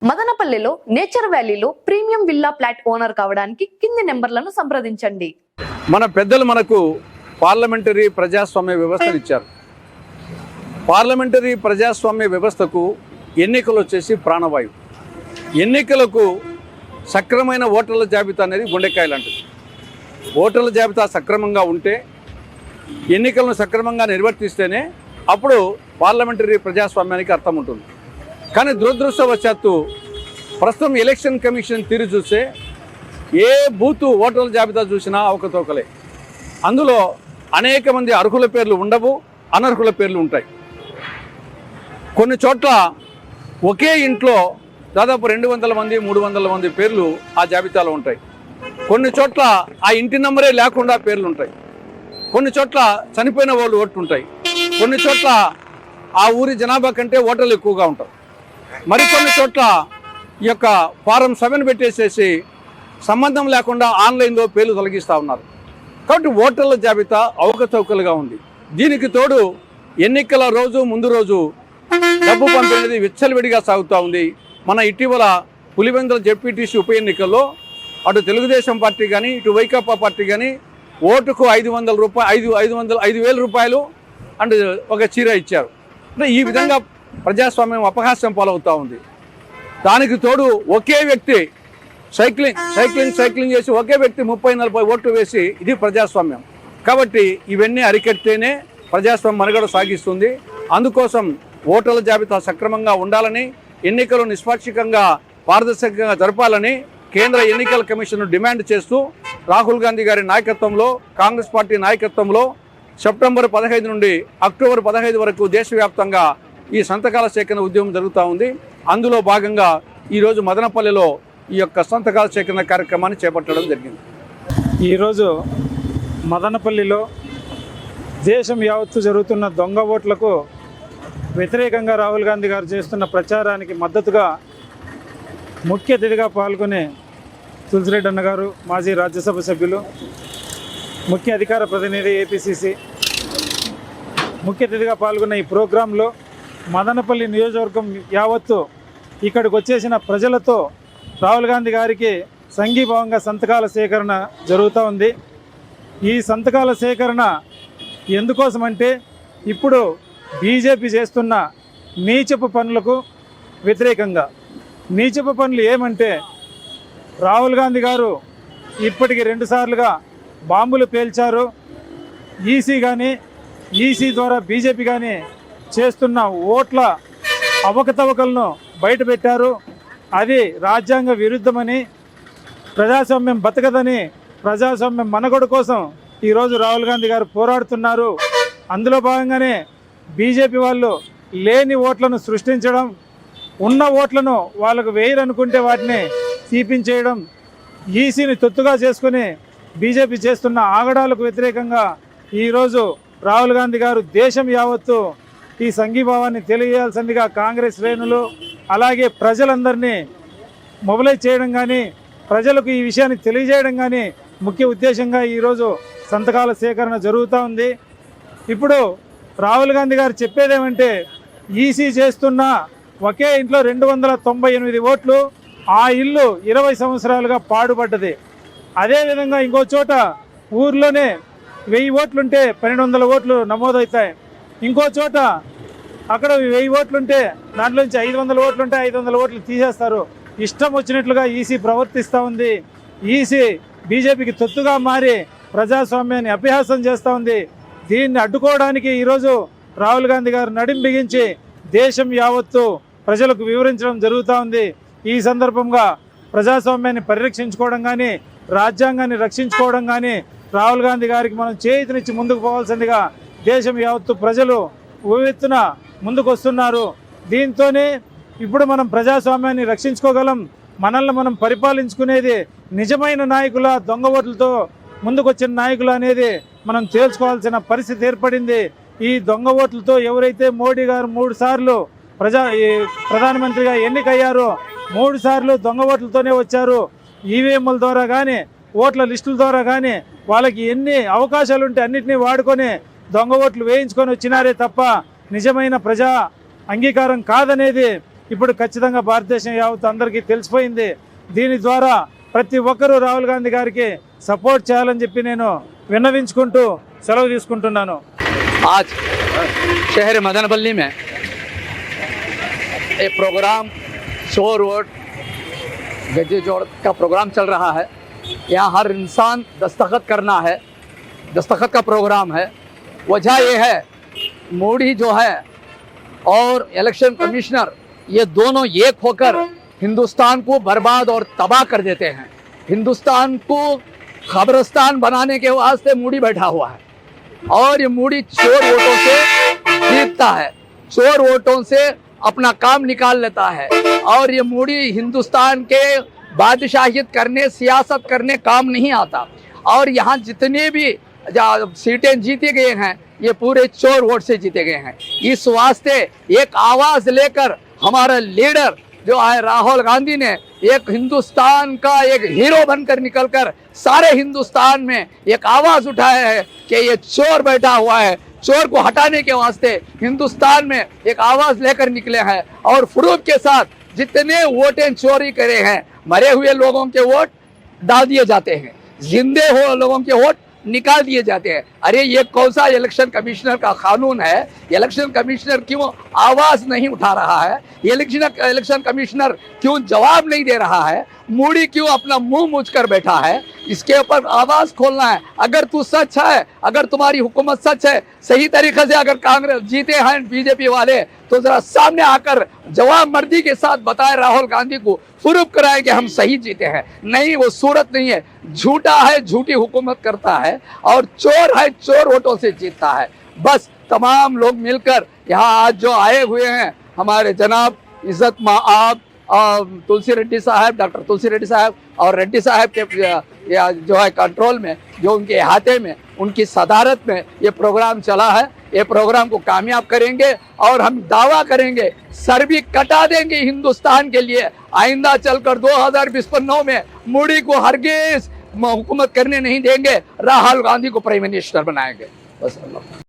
మదనపల్లిలో నేచర్ వ్యాలీలో premium villa flat owner కావడానికి కింది నెంబర్లను సంప్రదించండి. మన పెద్దలు మనకు పార్లమెంటరీ ప్రజాస్వామ్య వ్యవస్థను ఇచ్చారు. పార్లమెంటరీ ప్రజాస్వామ్య వ్యవస్థకు ఎన్నికలు వచ్చేసి ప్రాణవాయువు. ఎన్నికలకు సక్రమైన ఓటర్ల జాబితా అనేది గుండెకాయ లాంటిది. ఓటర్ల జాబితా సక్రమంగా ఉంటే, ఎన్నికలను సక్రమంగా నిర్వర్తిస్తేనే అప్పుడు పార్లమెంటరీ ప్రజాస్వామ్యానికి అర్థం ఉంటుంది. కానీ దురదృష్టవశాత్తు ప్రస్తుతం ఎలక్షన్ కమిషన్ తీరు చూస్తే ఏ బూతు ఓటర్ల జాబితా చూసినా అవకతవకలే. అందులో అనేక మంది అర్హుల పేర్లు ఉండవు, అనర్హుల పేర్లు ఉంటాయి. కొన్ని చోట్ల ఒకే ఇంట్లో దాదాపు 200 మంది 300 మంది పేర్లు ఆ జాబితాలో ఉంటాయి. కొన్ని చోట్ల ఆ ఇంటి నెంబరే లేకుండా పేర్లు ఉంటాయి. కొన్ని చోట్ల చనిపోయిన వాళ్ళు ఓట్లు ఉంటాయి. కొన్ని చోట్ల ఆ ఊరి జనాభా కంటే ఓటర్లు ఎక్కువగా ఉంటారు. మరికొన్ని చోట్ల ఈ యొక్క ఫారం 7 పెట్టేసేసి సంబంధం లేకుండా ఆన్లైన్లో పేర్లు తొలగిస్తూ ఉన్నారు. కాబట్టి ఓటర్ల జాబితా అవకతవకలుగా ఉంది. దీనికి తోడు ఎన్నికల రోజు ముందు రోజు డబ్బు పంపిణీ విచ్చలవిడిగా సాగుతూ ఉంది. మన ఇటీవల పులివెందుల జెడ్పీటీసీ ఉప ఎన్నికల్లో అటు తెలుగుదేశం పార్టీ కానీ ఇటు వైకాపా పార్టీ కానీ ఓటుకు 5,000 రూపాయలు అండ్ ఒక చీర ఇచ్చారు. అంటే ఈ విధంగా ప్రజాస్వామ్యం అపహాస్యం పాలవుతూ ఉంది. దానికి తోడు ఒకే వ్యక్తి సైక్లింగ్ చేసి ఒకే వ్యక్తి 30-40 ఓట్లు వేసి ఇది ప్రజాస్వామ్యం. కాబట్టి ఇవన్నీ అరికడితేనే ప్రజాస్వామ్యం మనుగడ సాగిస్తుంది. అందుకోసం ఓటర్ల జాబితా సక్రమంగా ఉండాలని, ఎన్నికలు నిష్పాక్షికంగా పారదర్శకంగా జరపాలని కేంద్ర ఎన్నికల కమిషన్ డిమాండ్ చేస్తూ రాహుల్ గాంధీ గారి నాయకత్వంలో, కాంగ్రెస్ పార్టీ నాయకత్వంలో సెప్టెంబర్ 15 నుండి అక్టోబర్ 15 వరకు దేశవ్యాప్తంగా ఈ సంతకాల సేకరణ ఉద్యమం జరుగుతూ ఉంది. అందులో భాగంగా ఈరోజు మదనపల్లిలో ఈ యొక్క సంతకాల సేకరణ కార్యక్రమాన్ని చేపట్టడం జరిగింది. ఈరోజు మదనపల్లిలో దేశం యావత్తు జరుగుతున్న దొంగ ఓట్లకు వ్యతిరేకంగా రాహుల్ గాంధీ గారు చేస్తున్న ప్రచారానికి మద్దతుగా ముఖ్య అతిథిగా పాల్గొనే తులసిరెడ్డి అన్న గారు, మాజీ రాజ్యసభ సభ్యులు, ముఖ్య అధికార ప్రతినిధి ఏపీసీసీ ముఖ్య అతిథిగా పాల్గొన్న ఈ ప్రోగ్రాంలో మదనపల్లి నియోజకవర్గం యావత్తు ఇక్కడికి వచ్చేసిన ప్రజలతో రాహుల్ గాంధీ గారికి సంఘీభావంగా సంతకాల సేకరణ జరుగుతూ ఉంది. ఈ సంతకాల సేకరణ ఎందుకోసమంటే ఇప్పుడు బీజేపీ చేస్తున్న నీచపు పనులకు వ్యతిరేకంగా. నీచపు పనులు ఏమంటే రాహుల్ గాంధీ గారు ఇప్పటికి 2 సార్లుగా బాంబులు పేల్చారు. ఈసీ కానీ ఈసీ ద్వారా బీజేపీ కానీ చేస్తున్న ఓట్ల అవకతవకలను బయటపెట్టారు. అది రాజ్యాంగ విరుద్ధమని, ప్రజాస్వామ్యం బతకదని, ప్రజాస్వామ్యం మనుగడ కోసం ఈరోజు రాహుల్ గాంధీ గారు పోరాడుతున్నారు. అందులో భాగంగానే బీజేపీ వాళ్ళు లేని ఓట్లను సృష్టించడం, ఉన్న ఓట్లను వాళ్ళకు వేయరనుకుంటే వాటిని తీపించేయడం, ఈసీని తొత్తుగా చేసుకుని బీజేపీ చేస్తున్న ఆగడాలకు వ్యతిరేకంగా ఈరోజు రాహుల్ గాంధీ గారు దేశం యావత్తు ఈ సంఘీభావాన్ని తెలియజేయాల్సిందిగా కాంగ్రెస్ శ్రేణులు అలాగే ప్రజలందరినీ మొబిలైజ్ చేయడం కానీ, ప్రజలకు ఈ విషయాన్ని తెలియజేయడం కానీ ముఖ్య ఉద్దేశంగా ఈరోజు సంతకాల సేకరణ జరుగుతూ ఉంది. ఇప్పుడు రాహుల్ గాంధీ గారు చెప్పేదేమంటే ఈసీ చేస్తున్న ఒకే ఇంట్లో 298 ఓట్లు, ఆ ఇల్లు 20 సంవత్సరాలుగా పాడుపడ్డది. అదేవిధంగా ఇంకో చోట ఊర్లోనే 1000 ఓట్లుంటే 1200 ఓట్లు నమోదవుతాయి. ఇంకో చోట అక్కడ 1000 ఓట్లుంటే దాంట్లోంచి 500 ఓట్లుంటే 500 ఓట్లు తీసేస్తారు. ఇష్టం వచ్చినట్లుగా ఈసీ ప్రవర్తిస్తూ ఉంది. ఈసీ బీజేపీకి తొత్తుగా మారి ప్రజాస్వామ్యాన్ని అపహాస్యం చేస్తూ ఉంది. దీన్ని అడ్డుకోవడానికి ఈరోజు రాహుల్ గాంధీ గారు నడుం బిగించి దేశం యావత్తు ప్రజలకు వివరించడం జరుగుతూ ఉంది. ఈ సందర్భంగా ప్రజాస్వామ్యాన్ని పరిరక్షించుకోవడం కానీ, రాజ్యాంగాన్ని రక్షించుకోవడం కానీ రాహుల్ గాంధీ గారికి మనం చేతినిచ్చి ముందుకు పోవాల్సిందిగా దేశం యావత్తు ప్రజలు ఉవ్వెత్తున ముందుకు వస్తున్నారు. దీంతోనే ఇప్పుడు మనం ప్రజాస్వామ్యాన్ని రక్షించుకోగలం. మనల్ని మనం పరిపాలించుకునేది నిజమైన నాయకుల, దొంగ ఓట్లతో ముందుకొచ్చిన నాయకులు అనేది మనం తేల్చుకోవాల్సిన పరిస్థితి ఏర్పడింది. ఈ దొంగ ఓట్లతో ఎవరైతే మోడీ గారు 3 సార్లు ప్రధానమంత్రిగా ఎన్నికయ్యారో 3 సార్లు దొంగ ఓట్లతోనే వచ్చారు. ఈవీఎంల ద్వారా కానీ, ఓట్ల లిస్టుల ద్వారా కానీ వాళ్ళకి ఎన్ని అవకాశాలు ఉంటే అన్నింటినీ వాడుకొని దొంగ ఓట్లు వేయించుకొని వచ్చినారే తప్ప నిజమైన ప్రజా అంగీకారం కాదనేది ఇప్పుడు ఖచ్చితంగా భారతదేశం యావత్తు అందరికీ తెలిసిపోయింది. దీని ద్వారా ప్రతి ఒక్కరూ రాహుల్ గాంధీ గారికి సపోర్ట్ చేయాలని చెప్పి నేను విన్నవించుకుంటూ సెలవు తీసుకుంటున్నాను. आज शहर मदनपल्ली में एक प्रोग्राम चोर वोट गज्जे जोड़ का प्रोग्राम चल रहा है। यहाँ हर इंसान दस्तखत करना है, दस्तखत का प्रोग्राम है। वजह ये है मोदी जो है और इलेक्शन कमिश्नर ये दोनों एक होकर हिंदुस्तान को बर्बाद और तबाह कर देते हैं। हिंदुस्तान को खबरस्तान बनाने के वास्ते मोदी बैठा हुआ है और ये मोदी चोर वोटों से जीतता है, चोर वोटों से अपना काम निकाल लेता है। और ये मोदी हिंदुस्तान के बादशाहियत करने, सियासत करने काम नहीं आता। और यहाँ जितने भी सीटें जीते गए हैं ये पूरे चोर वोट से जीते गए हैं। इस वास्ते एक आवाज लेकर हमारा लीडर जो है राहुल गांधी ने एक हिंदुस्तान का एक हीरो बनकर निकलकर सारे हिंदुस्तान में एक आवाज उठाया है कि ये चोर बैठा हुआ है। चोर को हटाने के वास्ते हिंदुस्तान में एक आवाज लेकर निकले हैं और प्रूफ के साथ जितने वोटें चोरी करे हैं, मरे हुए लोगों के वोट डाल दिए जाते हैं, जिंदे हुए लोगों के वोट निकाल दिए जाते हैं। अरे ये कौन सा इलेक्शन कमिश्नर का कानून है? इलेक्शन कमिश्नर क्यों आवाज नहीं उठा रहा है? इलेक्शन कमिश्नर क्यों जवाब नहीं दे रहा है? मोदी क्यों अपना मुंह मूछ कर बैठा है? इसके ऊपर आवाज खोलना है। अगर तू सच है, अगर तुम्हारी हुकूमत सच है, सही तरीके से अगर कांग्रेस जीते हैं बीजेपी वाले, तो जरा सामने आकर जवाब मर्दी के साथ बताए राहुल गांधी को, प्रूफ कराए कि हम सही जीते हैं। नहीं, वो सूरत नहीं है। झूठा है, झूठी हुकूमत करता है और चोर है, चोर वोटों से जीतता है। बस तमाम लोग मिलकर यहाँ आज जो आए हुए हैं, हमारे जनाब इज्जत माआब तुलसी रेड्डी साहब, डॉक्टर तुलसी रेड्डी साहब और रेड्डी साहब के जो है कंट्रोल में, जो उनके अहाते में, उनकी सदारत में ये प्रोग्राम चला है। ये प्रोग्राम को कामयाब करेंगे और हम दावा करेंगे, सर भी कटा देंगे हिंदुस्तान के लिए। आइंदा चलकर 2029 में मोदी को हरगिज हुकूमत करने नहीं देंगे, राहुल गांधी को प्राइम मिनिस्टर बनाएंगे। बस अल्लाह।